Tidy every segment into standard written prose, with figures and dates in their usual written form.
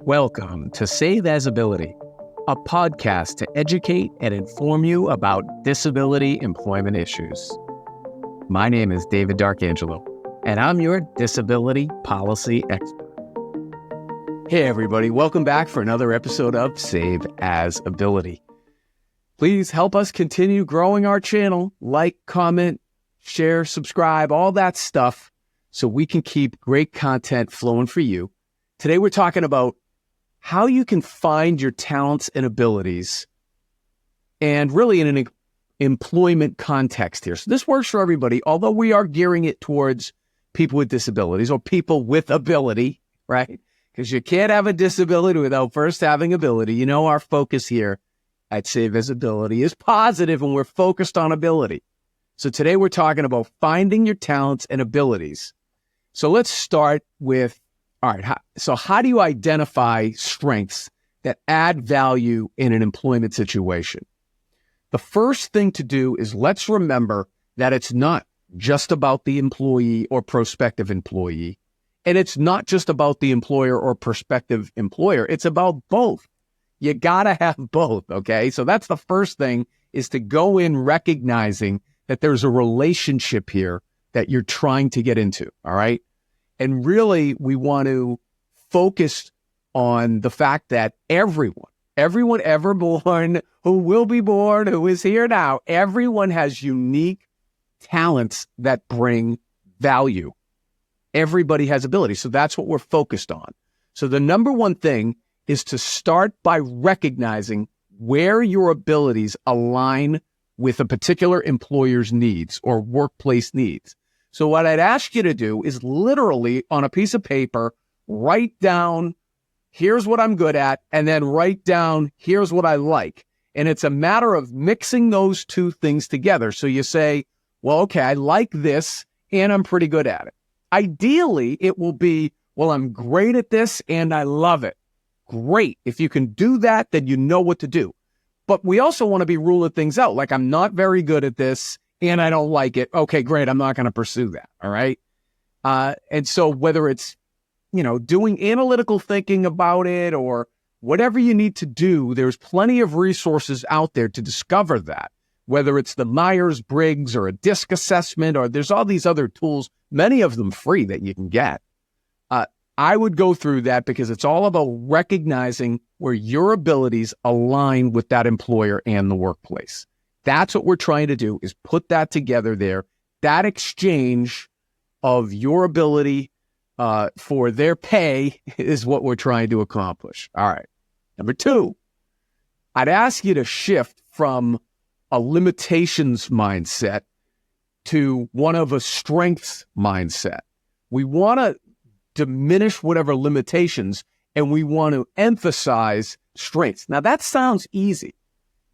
Welcome to Save As Ability, a podcast to educate and inform you about disability employment issues. My name is David Darkangelo, and I'm your disability policy expert. Hey everybody, welcome back for another episode of Save As Ability. Please help us continue growing our channel, like, comment, share, subscribe, all that stuff, so we can keep great content flowing for you. Today we're talking about how you can find your talents and abilities, and really in an employment context here. So this works for everybody, although we are gearing it towards people with disabilities or people with ability, right? Because you can't have a disability without first having ability. You know, our focus here at Save As Ability is positive, and we're focused on ability. So today we're talking about finding your talents and abilities. So let's start with, all right, so how do you identify strengths that add value in an employment situation? The first thing to do is let's remember that it's not just about the employee or prospective employee, and it's not just about the employer or prospective employer. It's about both. You gotta have both, okay? So that's the first thing, is to go in recognizing that there's a relationship here that you're trying to get into, all right? And really, we want to focus on the fact that everyone ever born, who will be born, who is here now, everyone has unique talents that bring value. Everybody has ability. So that's what we're focused on. So the number one thing is to start by recognizing where your abilities align with a particular employer's needs or workplace needs. So what I'd ask you to do is literally on a piece of paper, write down, here's what I'm good at, and then write down, here's what I like. And it's a matter of mixing those two things together. So you say, well, okay, I like this and I'm pretty good at it. Ideally, it will be, well, I'm great at this and I love it. Great. If you can do that, then you know what to do. But we also want to be ruling things out. Like, I'm not very good at this and I don't like it. Okay, great. I'm not going to pursue that. All right. And so whether it's, doing analytical thinking about it or whatever you need to do, there's plenty of resources out there to discover that, whether it's the Myers-Briggs or a DISC assessment, or there's all these other tools, many of them free that you can get. I would go through that because it's all about recognizing where your abilities align with that employer and the workplace. That's what we're trying to do, is put that together there. That exchange of your ability for their pay is what we're trying to accomplish. All right. Number two, I'd ask you to shift from a limitations mindset to one of a strengths mindset. We want to diminish whatever limitations, and we want to emphasize strengths. Now, that sounds easy,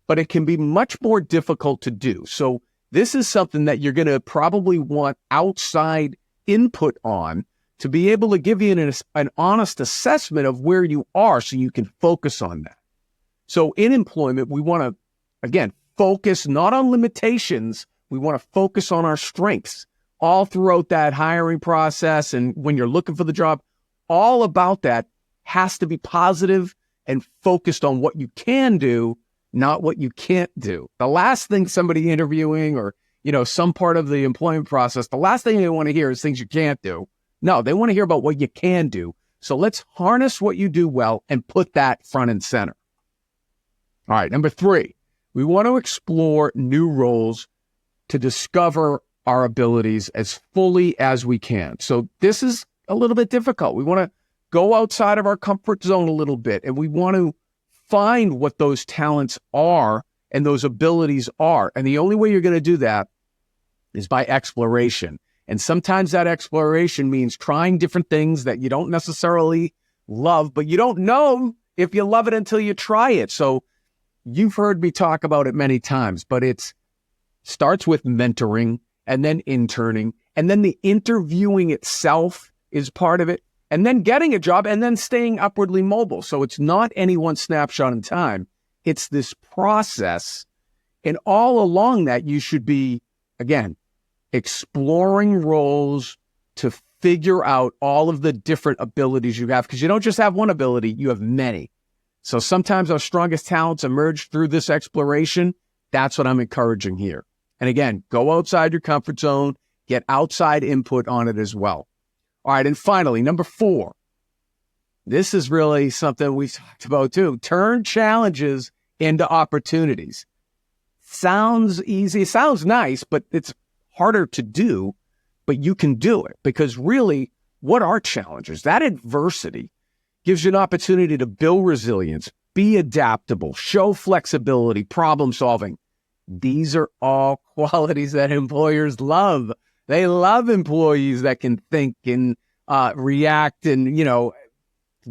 but it can be much more difficult to do. So this is something that you're going to probably want outside input on to be able to give you an honest assessment of where you are so you can focus on that. So in employment, we want to, again, focus not on limitations. We want to focus on our strengths all throughout that hiring process. And when you're looking for the job, all about that has to be positive and focused on what you can do, not what you can't do. The last thing somebody interviewing or, some part of the employment process, the last thing they want to hear is things you can't do. No, they want to hear about what you can do. So let's harness what you do well and put that front and center. All right, number three, we want to explore new roles to discover our abilities as fully as we can. So this is a little bit difficult. We want to go outside of our comfort zone a little bit, and we want to find what those talents are and those abilities are. And the only way you're going to do that is by exploration. And sometimes that exploration means trying different things that you don't necessarily love, but you don't know if you love it until you try it. So you've heard me talk about it many times, but it starts with mentoring and then interning, and then the interviewing itself is part of it, and then getting a job, and then staying upwardly mobile. So it's not any one snapshot in time. It's this process. And all along that, you should be, again, exploring roles to figure out all of the different abilities you have, because you don't just have one ability, you have many. So sometimes our strongest talents emerge through this exploration. That's what I'm encouraging here. And again, go outside your comfort zone, get outside input on it as well. All right, and finally, number 4. This is really something we've talked about too. Turn challenges into opportunities. Sounds easy, sounds nice, but it's harder to do, but you can do it, because really, what are challenges? That adversity gives you an opportunity to build resilience, be adaptable, show flexibility, problem solving. These are all qualities that employers love. They love employees that can think and react and,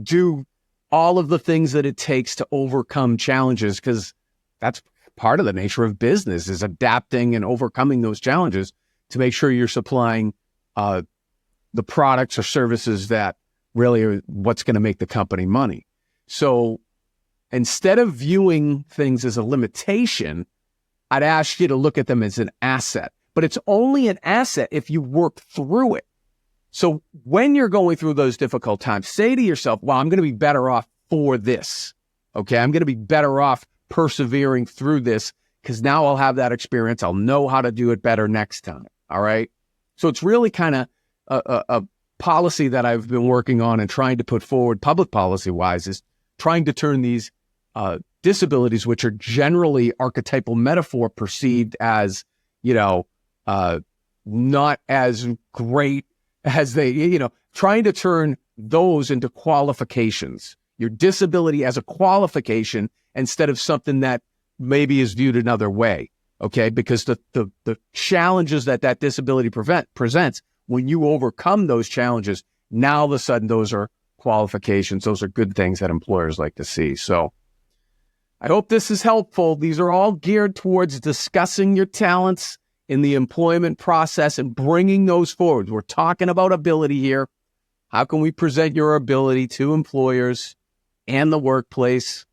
do all of the things that it takes to overcome challenges, because that's part of the nature of business, is adapting and overcoming those challenges to make sure you're supplying the products or services that really are what's going to make the company money. So instead of viewing things as a limitation, I'd ask you to look at them as an asset. But it's only an asset if you work through it. So when you're going through those difficult times, say to yourself, well, I'm going to be better off for this. Okay, I'm going to be better off persevering through this, because now I'll have that experience. I'll know how to do it better next time. All right. So it's really kind of a policy that I've been working on and trying to put forward public policy wise, is trying to turn these disabilities, which are generally archetypal metaphor perceived as, not as great as they, trying to turn those into qualifications. Your disability as a qualification instead of something that maybe is viewed another way. Okay, because the challenges that disability presents, when you overcome those challenges, now all of a sudden those are qualifications. Those are good things that employers like to see. So I hope this is helpful. These are all geared towards discussing your talents in the employment process and bringing those forward. We're talking about ability here. How can we present your ability to employers and the workplace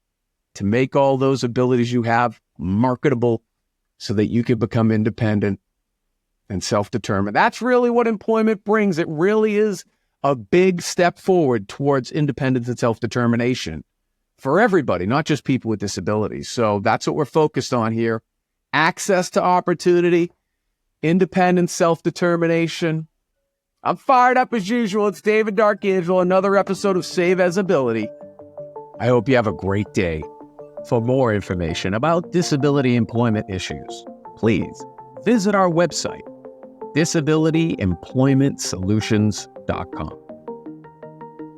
to make all those abilities you have marketable, so that you can become independent and self-determined? That's really what employment brings. It really is a big step forward towards independence and self-determination for everybody, not just people with disabilities. So that's what we're focused on here. Access to opportunity, independence, self-determination. I'm fired up as usual. It's David Darkangelo, another episode of Save as Ability. I hope you have a great day. For more information about disability employment issues, please visit our website, disabilityemploymentsolutions.com.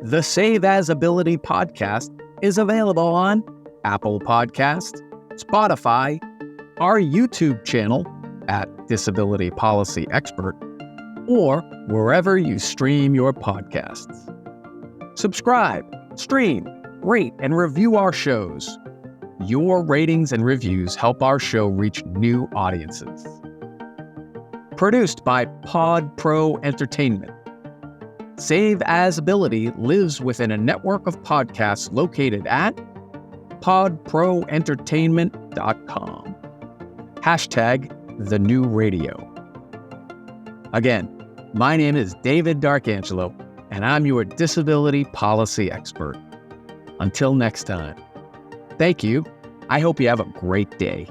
The Save as Ability podcast is available on Apple Podcasts, Spotify, our YouTube channel at Disability Policy Expert, or wherever you stream your podcasts. Subscribe, stream, rate, and review our shows. Your ratings and reviews help our show reach new audiences. Produced by Pod Pro Entertainment. Save as Ability lives within a network of podcasts located at podproentertainment.com. #TheNewRadio. Again, my name is David Darkangelo, and I'm your disability policy expert. Until next time. Thank you. I hope you have a great day.